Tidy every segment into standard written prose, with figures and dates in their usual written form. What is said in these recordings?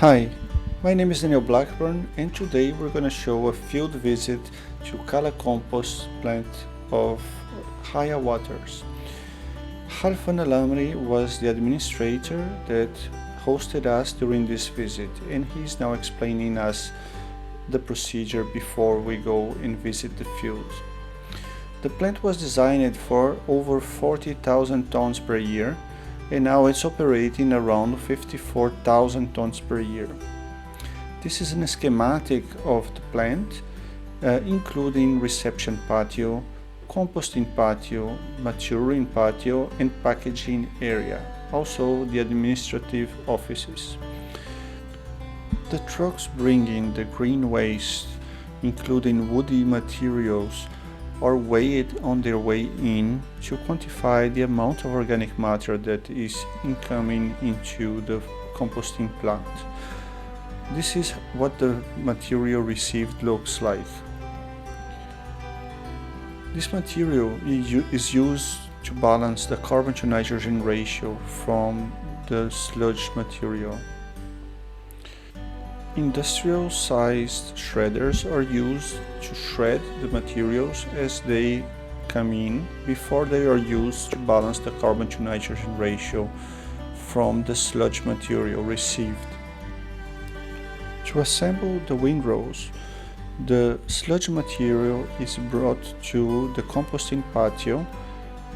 Hi, my name is Daniel Blackburn and today we're going to show a field visit to Kala compost plant of Haya waters. Halfan Alamri was the administrator that hosted us during this visit, and he's now explaining us the procedure before we go and visit the field. The plant was designed for over 40,000 tons per year, and now it's operating around 54,000 tons per year. This is a schematic of the plant, including reception patio, composting patio, maturing patio, and packaging area, also the administrative offices. The trucks bringing the green waste, including woody materials, are weighed on their way in to quantify the amount of organic matter that is incoming into the composting plant. This is what the material received looks like. This material is used to balance the carbon to nitrogen ratio from the sludge material. Industrial-sized shredders are used to shred the materials as they come in before they are used to balance the carbon to nitrogen ratio from the sludge material received. To assemble the windrows, the sludge material is brought to the composting patio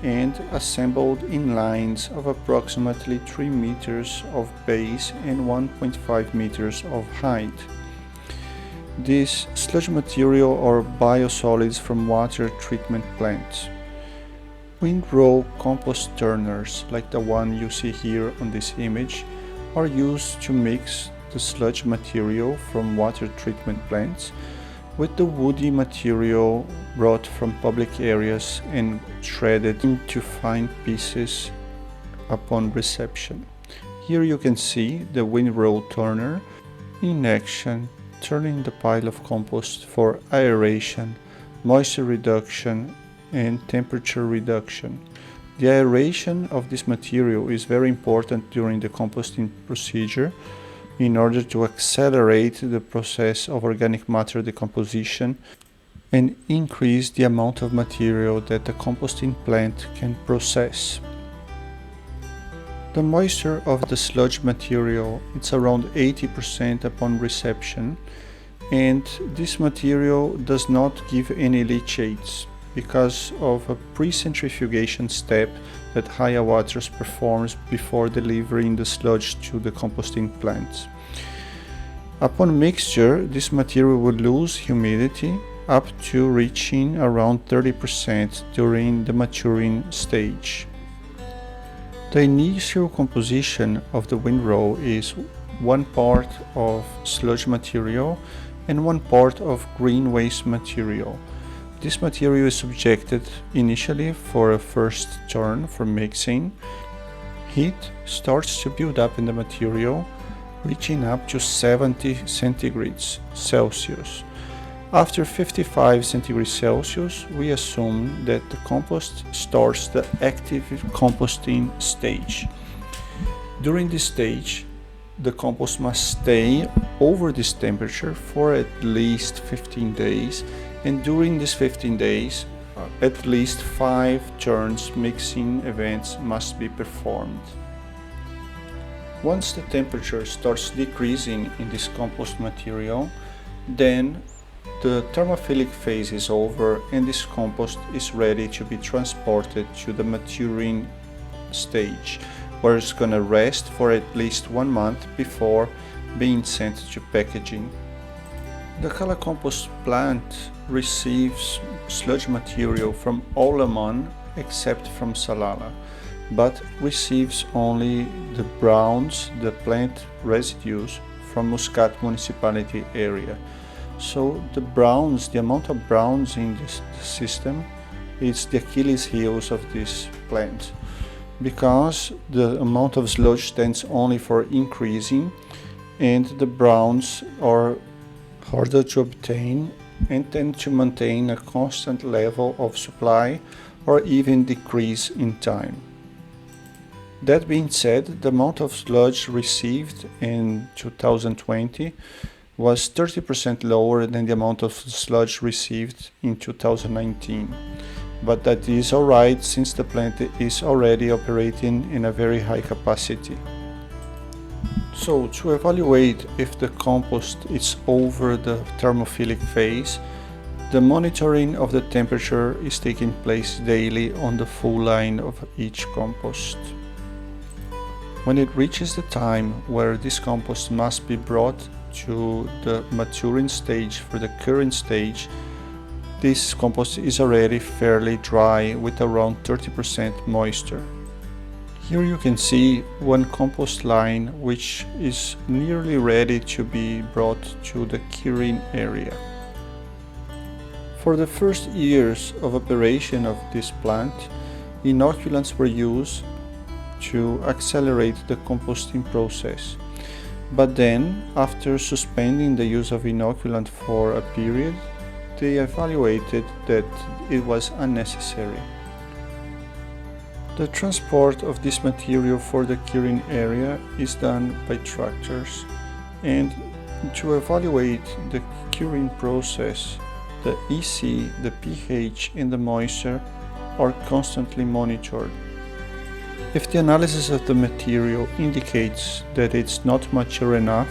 and assembled in lines of approximately 3 meters of base and 1.5 meters of height. This sludge material are biosolids from water treatment plants. Windrow compost turners, like the one you see here on this image, are used to mix the sludge material from water treatment plants with the woody material brought from public areas and shredded into fine pieces upon reception. Here you can see the windrow turner in action, turning the pile of compost for aeration, moisture reduction, and temperature reduction. The aeration of this material is very important during the composting procedure in order to accelerate the process of organic matter decomposition and increase the amount of material that the composting plant can process. The moisture of the sludge material is around 80% upon reception, and this material does not give any leachates because of a pre-centrifugation step that Haya Waters performs before delivering the sludge to the composting plants. Upon mixture, this material will lose humidity up to reaching around 30% during the maturing stage. The initial composition of the windrow is 1 part of sludge material and 1 part of green waste material. This material is subjected initially for a first turn for mixing. Heat starts to build up in the material, reaching up to 70 centigrades Celsius. After 55 centigrades Celsius, we assume that the compost starts the active composting stage. During this stage, the compost must stay over this temperature for at least 15 days, and during these 15 days, at least 5 turns mixing events must be performed. Once the temperature starts decreasing in this compost material, then the thermophilic phase is over and this compost is ready to be transported to the maturing stage, where it's going to rest for at least 1 month before being sent to packaging. The Kala compost plant receives sludge material from all Oman except from Salalah, but receives only the browns, the plant residues, from Muscat municipality area. So the browns, the amount of browns in this system is the Achilles heels of this plant, because the amount of sludge tends only for increasing, and the browns are harder to obtain and tend to maintain a constant level of supply or even decrease in time. That being said, the amount of sludge received in 2020 was 30% lower than the amount of sludge received in 2019. But that is alright since the plant is already operating in a very high capacity. So, to evaluate if the compost is over the thermophilic phase, the monitoring of the temperature is taking place daily on the full line of each compost. When it reaches the time where this compost must be brought to the maturing stage for the curing stage, this compost is already fairly dry with around 30% moisture. Here you can see one compost line which is nearly ready to be brought to the curing area. For the first years of operation of this plant, inoculants were used to accelerate the composting process. But then, after suspending the use of inoculant for a period, they evaluated that it was unnecessary. The transport of this material for the curing area is done by tractors, and to evaluate the curing process, the EC, the pH and the moisture are constantly monitored. If the analysis of the material indicates that it's not mature enough,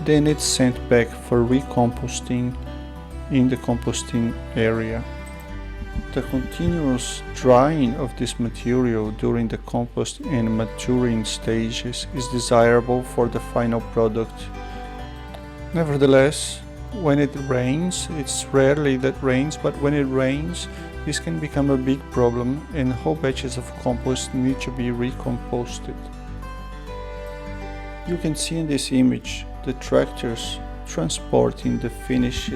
then it's sent back for recomposting in the composting area. The continuous drying of this material during the compost and maturing stages is desirable for the final product. Nevertheless, when it rains, it's rarely that rains, but when it rains, this can become a big problem and whole batches of compost need to be recomposted. You can see in this image the tractors transporting the finished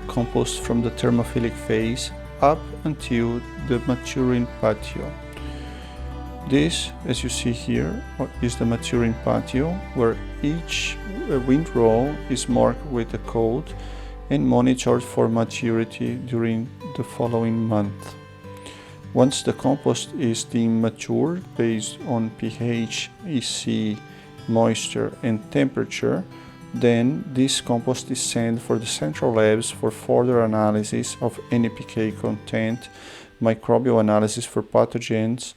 compost from the thermophilic phase up until the maturing patio. This, as you see here, is the maturing patio where each windrow is marked with a code and monitored for maturity during the following month. Once the compost is deemed mature based on pH, EC, moisture and temperature, then this compost is sent for the central labs for further analysis of NPK content, microbial analysis for pathogens,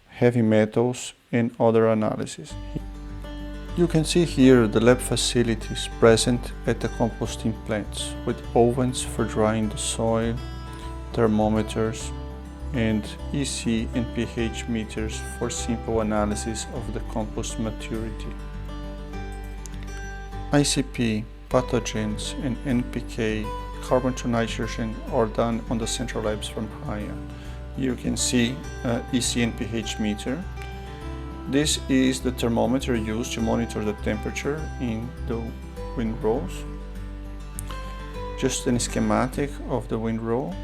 heavy metals and other analysis. You can see here the lab facilities present at the composting plants with ovens for drying the soil, thermometers and EC and pH meters for simple analysis of the compost maturity. ICP, pathogens and NPK, carbon to nitrogen are done on the central labs from Haya. You can see EC and pH meter. This is the thermometer used to monitor the temperature in the windrows. Just a schematic of the windrow.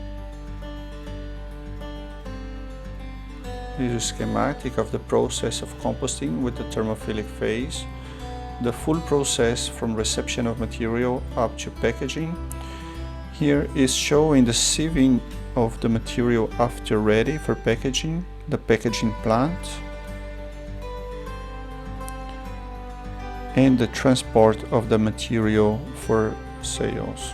This is a schematic of the process of composting with the thermophilic phase. The full process from reception of material up to packaging. Here is showing the sieving of the material after ready for packaging, the packaging plant, and the transport of the material for sales.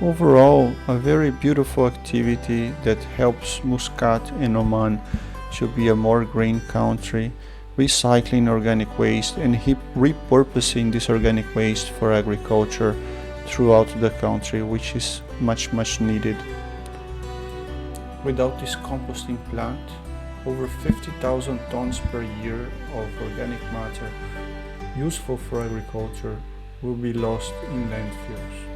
Overall, a very beautiful activity that helps Muscat and Oman to be a more green country, recycling organic waste and repurposing this organic waste for agriculture throughout the country, which is much needed. Without this composting plant, over 50,000 tons per year of organic matter useful for agriculture will be lost in landfills.